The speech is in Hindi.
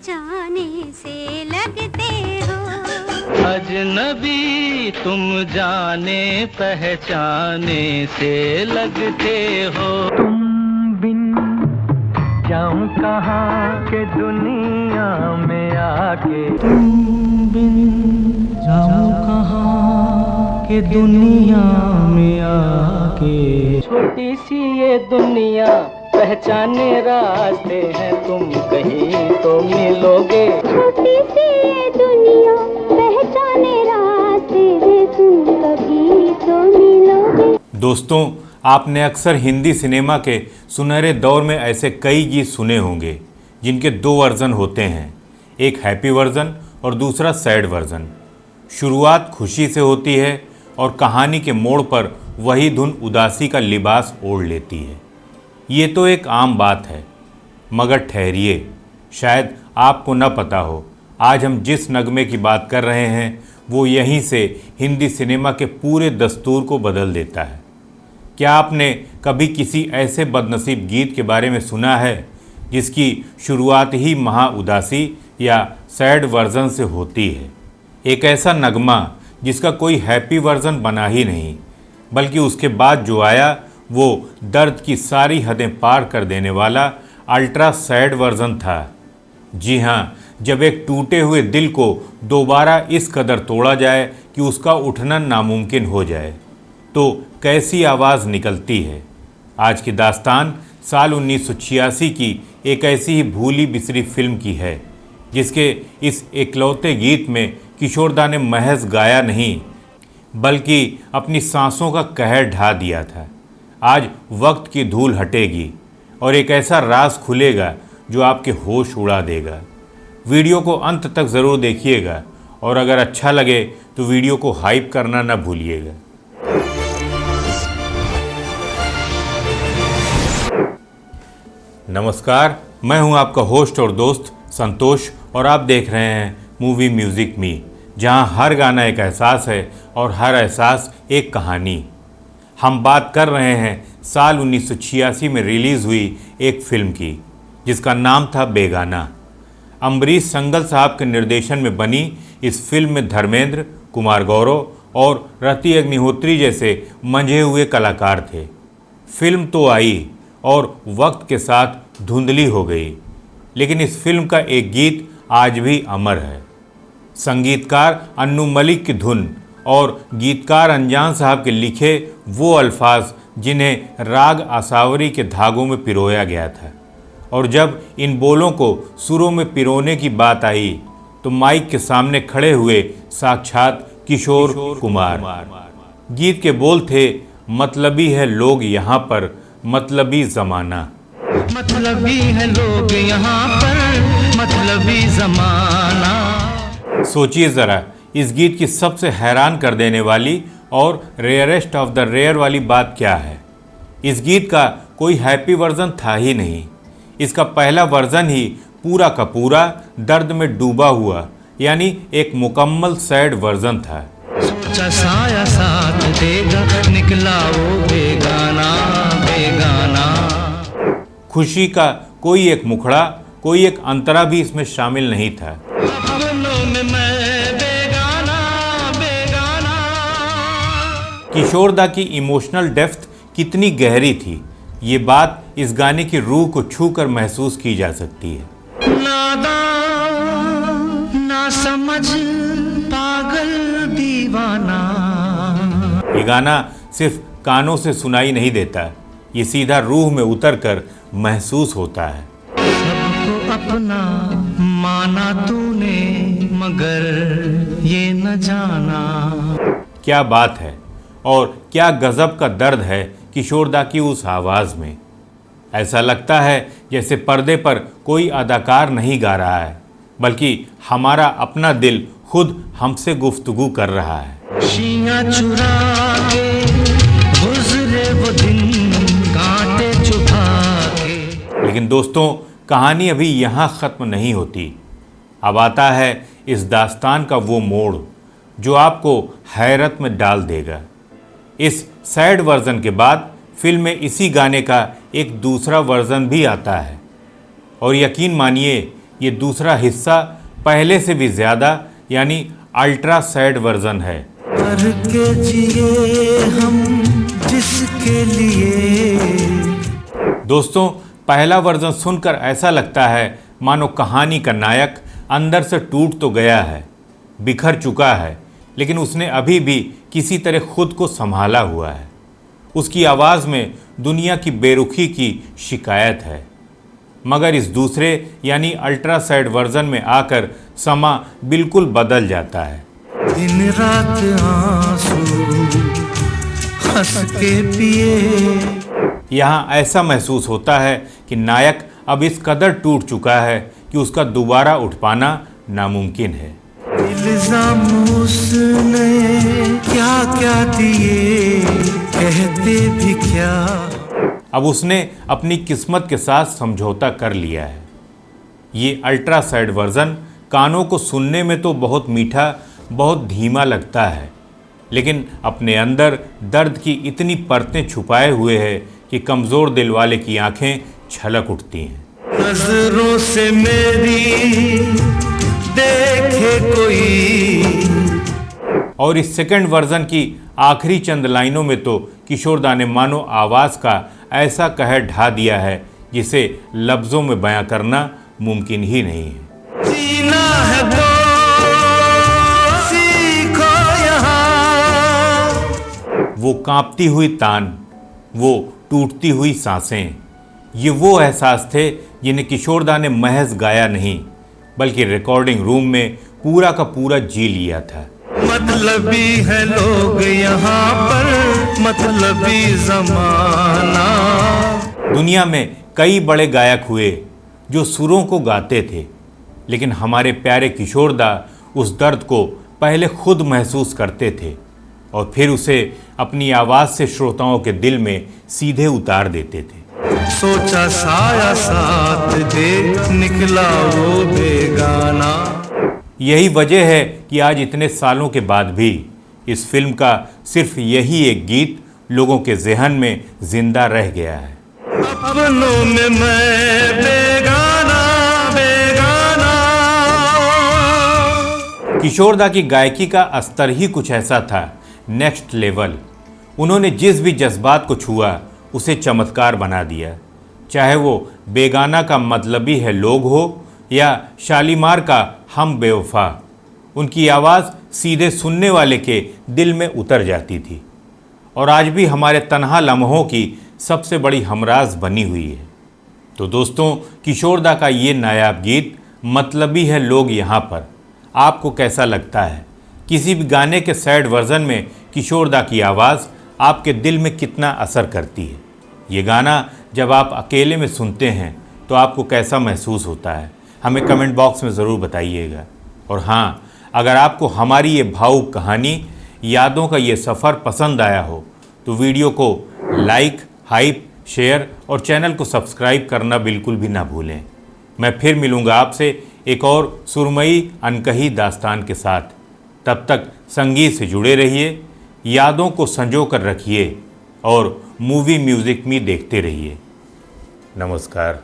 पहचाने से लगते हो। अजनबी तुम जाने पहचाने से लगते हो। तुम बिन जाऊं कहाँ के दुनिया में आके, तुम बिन जाऊं कहाँ के दुनिया में आके। छोटी सी ये दुनिया पहचाने रास्ते हैं, तुम कहीं तो मिलोगे। छोटी सी ये दुनिया पहचाने रास्ते हैं, तुम कभी तो मिलोगे। दोस्तों, आपने अक्सर हिंदी सिनेमा के सुनहरे दौर में ऐसे कई गीत सुने होंगे जिनके दो वर्जन होते हैं, एक हैप्पी वर्जन और दूसरा सैड वर्जन। शुरुआत खुशी से होती है और कहानी के मोड़ पर वही धुन उदासी का लिबास ओढ़ लेती है। ये तो एक आम बात है, मगर ठहरिए, शायद आपको न पता हो, आज हम जिस नगमे की बात कर रहे हैं वो यहीं से हिंदी सिनेमा के पूरे दस्तूर को बदल देता है। क्या आपने कभी किसी ऐसे बदनसीब गीत के बारे में सुना है जिसकी शुरुआत ही महा उदासी या सैड वर्जन से होती है? एक ऐसा नगमा जिसका कोई हैप्पी वर्जन बना ही नहीं, बल्कि उसके बाद जो आया वो दर्द की सारी हदें पार कर देने वाला अल्ट्रा सैड वर्जन था। जी हाँ, जब एक टूटे हुए दिल को दोबारा इस कदर तोड़ा जाए कि उसका उठना नामुमकिन हो जाए, तो कैसी आवाज़ निकलती है। आज की दास्तान साल 1986 की एक ऐसी ही भूली बिसरी फिल्म की है, जिसके इस इकलौते गीत में किशोरदा ने महज गाया नहीं, बल्कि अपनी सांसों का कहर ढा दिया था। आज वक्त की धूल हटेगी और एक ऐसा राज खुलेगा जो आपके होश उड़ा देगा। वीडियो को अंत तक ज़रूर देखिएगा और अगर अच्छा लगे तो वीडियो को हाइप करना न भूलिएगा। नमस्कार, मैं हूं आपका होस्ट और दोस्त संतोष और आप देख रहे हैं मूवी म्यूज़िक मी, जहां हर गाना एक एहसास है और हर एहसास एक कहानी। हम बात कर रहे हैं साल 1986 में रिलीज़ हुई एक फिल्म की जिसका नाम था बेगाना। अम्बरीश संगल साहब के निर्देशन में बनी इस फिल्म में धर्मेंद्र, कुमार गौरव और रति अग्निहोत्री जैसे मंझे हुए कलाकार थे। फिल्म तो आई और वक्त के साथ धुंधली हो गई, लेकिन इस फिल्म का एक गीत आज भी अमर है। संगीतकार अन्नू मलिक की धुन और गीतकार अनजान साहब के लिखे वो अल्फाज जिन्हें राग आसावरी के धागों में पिरोया गया था। और जब इन बोलों को सुरों में पिरोने की बात आई तो माइक के सामने खड़े हुए साक्षात किशोर कुमार। गीत के बोल थे, मतलबी है लोग यहाँ पर, मतलबी ज़माना। मतलबी है लोग यहाँ पर, मतलबी ज़माना। सोचिए ज़रा, इस गीत की सबसे हैरान कर देने वाली और रेयरेस्ट ऑफ द रेयर वाली बात क्या है? इस गीत का कोई हैप्पी वर्जन था ही नहीं। इसका पहला वर्जन ही पूरा का पूरा दर्द में डूबा हुआ, यानी एक मुकम्मल सैड वर्जन था। सोचा साया साथ देगा, निकला वो बेगाना बेगाना। खुशी का कोई एक मुखड़ा, कोई एक अंतरा भी इसमें शामिल नहीं था। अपनों में मैं बेगाना बेगाना। किशोरदा की इमोशनल डेप्थ कितनी गहरी थी, ये बात इस गाने की रूह को छूकर महसूस की जा सकती है। नादान ना समझ पागल दीवाना। ये गाना सिर्फ कानों से सुनाई नहीं देता, ये सीधा रूह में उतरकर महसूस होता है। सबको अपना माना तूने, मगर ये न जाना। क्या बात है और क्या गजब का दर्द है किशोरदा की उस आवाज़ में। ऐसा लगता है जैसे पर्दे पर कोई अदाकार नहीं गा रहा है, बल्कि हमारा अपना दिल खुद हमसे गुफ्तगू कर रहा है। शीया चुरा के गुजरे वो दिन, कांटे चुभा के। लेकिन दोस्तों, कहानी अभी यहाँ ख़त्म नहीं होती। अब आता है इस दास्तान का वो मोड़ जो आपको हैरत में डाल देगा। इस सैड वर्जन के बाद फिल्म में इसी गाने का एक दूसरा वर्जन भी आता है और यकीन मानिए ये दूसरा हिस्सा पहले से भी ज़्यादा यानी अल्ट्रा सैड वर्जन है। करके जिए हम जिसके लिए। दोस्तों, पहला वर्जन सुनकर ऐसा लगता है मानो कहानी का नायक अंदर से टूट तो गया है, बिखर चुका है, लेकिन उसने अभी भी किसी तरह खुद को संभाला हुआ है। उसकी आवाज़ में दुनिया की बेरुखी की शिकायत है। मगर इस दूसरे यानी अल्ट्रा सैड वर्जन में आकर समा बिल्कुल बदल जाता है। दिन रात आंसू हंस के पिए। यहाँ ऐसा महसूस होता है कि नायक अब इस कदर टूट चुका है कि उसका दोबारा उठ पाना नामुमकिन है। इल्जाम उसने क्या क्या दिए, कहते भी क्या। अब उसने अपनी किस्मत के साथ समझौता कर लिया है। ये अल्ट्रा सैड वर्जन कानों को सुनने में तो बहुत मीठा, बहुत धीमा लगता है, लेकिन अपने अंदर दर्द की इतनी परतें छुपाए हुए है कि कमज़ोर दिल वाले की आंखें छलक उठती हैं। नजरों से मेरी देखे कोई। और इस सेकंड वर्जन की आखिरी चंद लाइनों में तो किशोरदा ने मानो आवाज़ का ऐसा कहर ढा दिया है जिसे लफ्ज़ों में बयां करना मुमकिन ही नहीं है। जीना है तो सीखो यहाँ। वो कांपती हुई तान, वो टूटती हुई सांसें, ये वो एहसास थे जिन्हें किशोरदा ने महज गाया नहीं बल्कि रिकॉर्डिंग रूम में पूरा का पूरा जी लिया था। मतलबी है लोग यहाँ पर, मतलबी जमाना। दुनिया में कई बड़े गायक हुए जो सुरों को गाते थे, लेकिन हमारे प्यारे किशोरदा उस दर्द को पहले खुद महसूस करते थे और फिर उसे अपनी आवाज़ से श्रोताओं के दिल में सीधे उतार देते थे। सोचा साया साथ दे, निकला वो बेगाना। यही वजह है कि आज इतने सालों के बाद भी इस फिल्म का सिर्फ यही एक गीत लोगों के ज़हन में जिंदा रह गया है। अपनों में मैं बेगाना बेगाना। किशोरदा की गायकी का स्तर ही कुछ ऐसा था, नेक्स्ट लेवल। उन्होंने जिस भी जज्बात को छुआ उसे चमत्कार बना दिया, चाहे वो बेगाना का मतलबी है लोग हो या शालीमार का हम बेवफा। उनकी आवाज़ सीधे सुनने वाले के दिल में उतर जाती थी और आज भी हमारे तन्हा लम्हों की सबसे बड़ी हमराज बनी हुई है। तो दोस्तों, किशोरदा का ये नायाब गीत मतलबी है लोग यहाँ पर आपको कैसा लगता है? किसी भी गाने के सैड वर्जन में किशोरदा की आवाज़ आपके दिल में कितना असर करती है? ये गाना जब आप अकेले में सुनते हैं तो आपको कैसा महसूस होता है? हमें कमेंट बॉक्स में ज़रूर बताइएगा। और हाँ, अगर आपको हमारी ये भावुक कहानी, यादों का ये सफ़र पसंद आया हो तो वीडियो को लाइक, हाइप, शेयर और चैनल को सब्सक्राइब करना बिल्कुल भी ना भूलें। मैं फिर मिलूँगा आपसे एक और सुरमई अनकही दास्तान के साथ। तब तक संगीत से जुड़े रहिए, यादों को संजो कर रखिए और मूवी म्यूज़िक में देखते रहिए। नमस्कार।